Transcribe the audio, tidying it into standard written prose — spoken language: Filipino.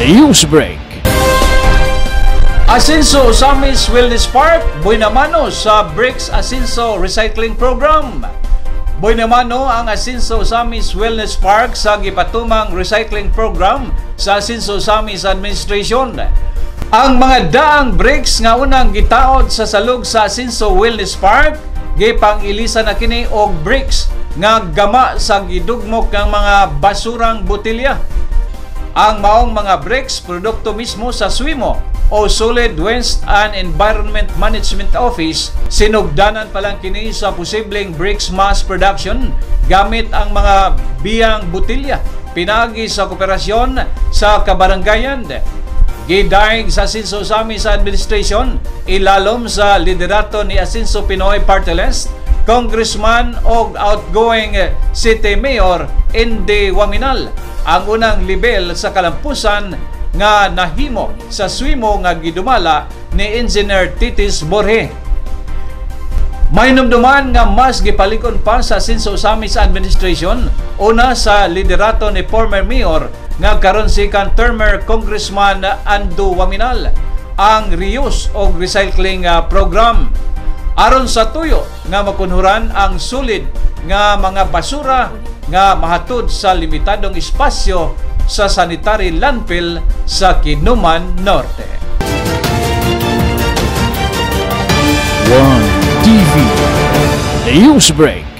Newsbreak. Asinso Samis Wellness Park, buinamano sa Bricks Asinso Recycling Program. Buinamano ang Asinso Samis Wellness Park sa gipatumang recycling program sa Asinso Samis Administration. Ang mga daang bricks nga unang gitaod sa salug sa Asinso Wellness Park, gipang-ilisa na kini og bricks nga gama sa gidugmok ng mga basurang botelya. Ang maong mga bricks, produkto mismo sa SWIMO o Solid Waste and Environment Management Office, sinugdanan pa lang kini sa posibleng bricks mass production gamit ang mga biyang botelya pinagi sa kooperasyon sa kabaranggayan. Gidaig sa Asinso Samis Administration, ilalom sa liderato ni Asinso Pinoy Party List, Congressman o outgoing City Mayor Indy Waminal, ang unang libel sa kalampusan nga nahimo sa SWIMO nga gidumala ni Engineer Titis Borje. May numduman nga mas gipalikon pa sa Asinso Samis Administration, una sa liderato ni former mayor nga karon si termer Congressman Andu Waminal, ang reuse o recycling program aron sa tuyo nga makunhuran ang sulid nga mga basura nga mahatod sa limitadong espasyo sa sanitary landfill sa Kinuman Norte. 1 TV Newsbreak.